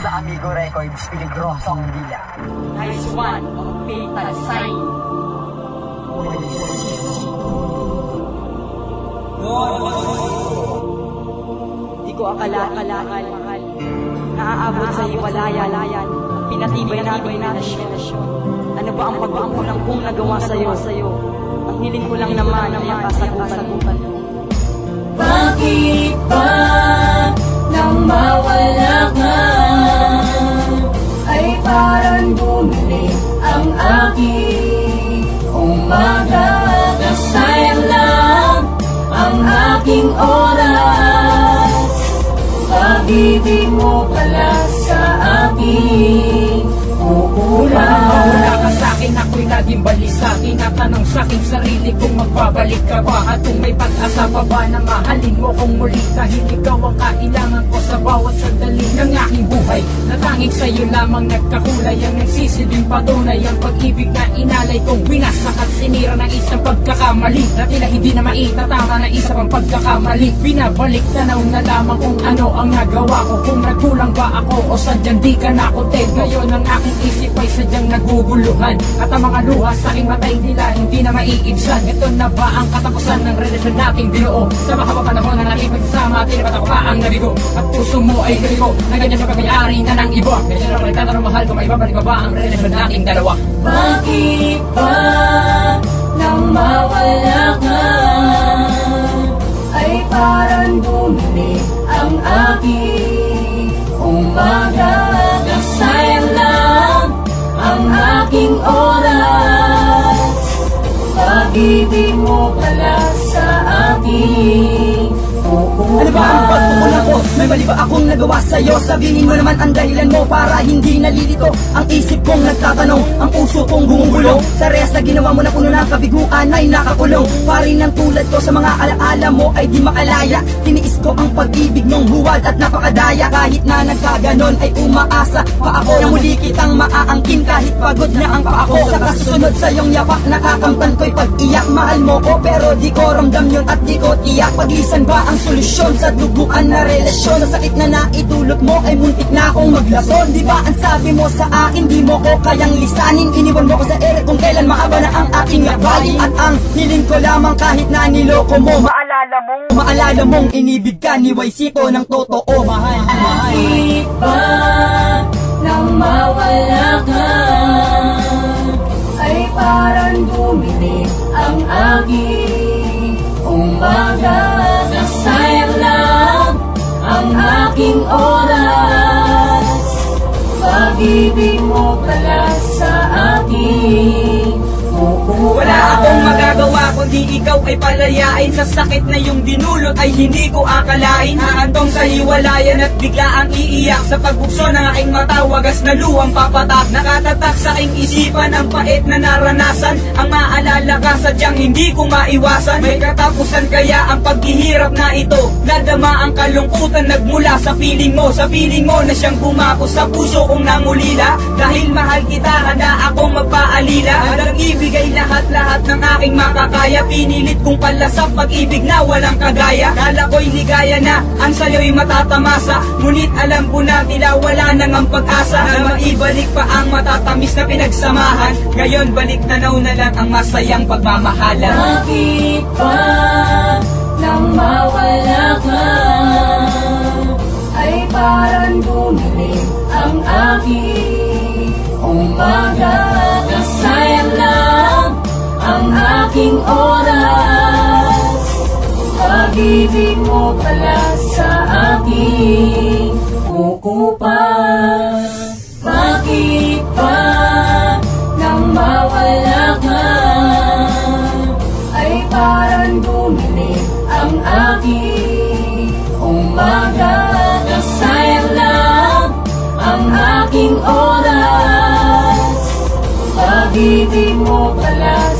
sa Amigo Records, peligrosong dila. Nice one, fatal sign. Di ko akalain, mahal, naaabot sa hiwalayan, pinatibay natin na relasyon. Ano ba ang pagpapang kong nagawa sa'yo? Ang hiling ko lang naman ay ang kasagutan mo. Bakit ba nang mawala ka ay parang bumili ang aking umaga? Nasayang lang ang aking oras. Pag-ibig mo pala sa akin kukulang. Wala ka sa'kin, ako'y laging balisa. Tinatanong sa'king sarili kung magbabalik ka ba, at kung may pag-asa pa ba na mahalin mo kung muli. Dahil ikaw ang kailangan ko sa bawat sandali ng aking buhay, na tanging sa'yo lamang nagkakulay. Ang nagsisilbing patunay, ang pag-ibig na inalay kong winasak at sinira ng isang pagkakamali, na tila hindi na maitatama na isa pang pagkakamali. Binabalik tanaw na lamang kung ano ang nagawa ko, kung nagkulang ba ako o sadyang di ka nakontento. Ngayon ang aking isip ay sadyang naguguluhan, at ang mga luha sa aking matay nila hindi na maiibsan. Ito na ba ang katapusan ng relasyon nating binuo? Sa mahaba panahon na nating pagsasama, tinipat ako pa ang nabigo, at puso mo ay lumigo na ganyan sa pagmayari na ng iba. Ganyan ako nagtatanong, mahal ko, may babalik ba ang relasyon nating dalawa? Bakit ba nang mawala ka ay parang bumili ang aking umaga? Nasayang lang ang aking oras. Pag-ibig mo pala sa akin kukulang. Ano ba ang pagkukulang ko? May mali ba akong nagawa sa'yo? Sabihin mo naman ang dahilan mo para hindi nalilito ang isip kong nagtatanong, ang puso kong gumugulo. Sa rehas na ginawa mo na puno ng kabiguan ay nakakulong. Parin ng tulad ko sa mga alaala mo ay di makalaya. Tiniis ko ang pag-ibig mong huwad at napakadaya. Kahit na nagkaganon ay umaasa pa ako na muli kitang maaangkin kahit pagod na ang pa ako. Sa kasusunod sa iyong yapak nakakamtan ko'y pag-iyak. Mahal mo ko pero di ko ramdam yun at di ko tiyak. Paglisan ba ang solusyon sa duguan na relasyon? Sa sakit na naitulot mo ay muntik na akong maglason. Di ba ang sabi mo sa akin di mo ko kayang lisanin? Iniwan mo ko sa ere kung kailan mahaba na ang aking labali. At ang hiling ko lamang kahit na niloko mo, maalala mong inibig ka ni Waisito ng totoo. Mahal. Bakit ba nang mawala ka ay parang bumili ang aking umaga? Nasayang lang ang aking oras. Pag-ibig mo pala sa akin kukulang. Wala akong magagawa kundi ikaw ay palayain. Sa sakit na yung dinulot ay hindi ko akalain. Haantong sa hiwalayan at bigla ang iiyak. Sa pagbukso ng aking mata, wagas na luwang papatak. Nakatatak sa aking isipan ang pait na naranasan. Ang maalala ka sadyang hindi ko maiwasan. May katapusan kaya ang paghihirap na ito. Nadama ang kalungkutan nagmula sa piling mo. Sa piling mo na siyang bumako sa puso kong nangulila. Dahil mahal kita, handa akong magpaalila. Handang ibigay lahat-lahat ng aking makakaya. Pinilit kong palasap pag-ibig na walang kagaya. Kala ko'y ligaya na ang sa'yo'y matatamasa. Ngunit alam ko na tila wala nang ang pag-asa na maibalik pa ang matatamis na pinagsamahan. Ngayon balik tanaw na lang ang masayang pagmamahalan. Bakit ba nang mawala ka ay parang bumili ang aking umaga? Nasayang lang ang aking oras. Pag-ibig mo pala sa akin kukupas. Bakit ba nang mawala ka ay parang bumili ang aking umaga? Nasayang lang ang aking oras. Pag-ibig mo pala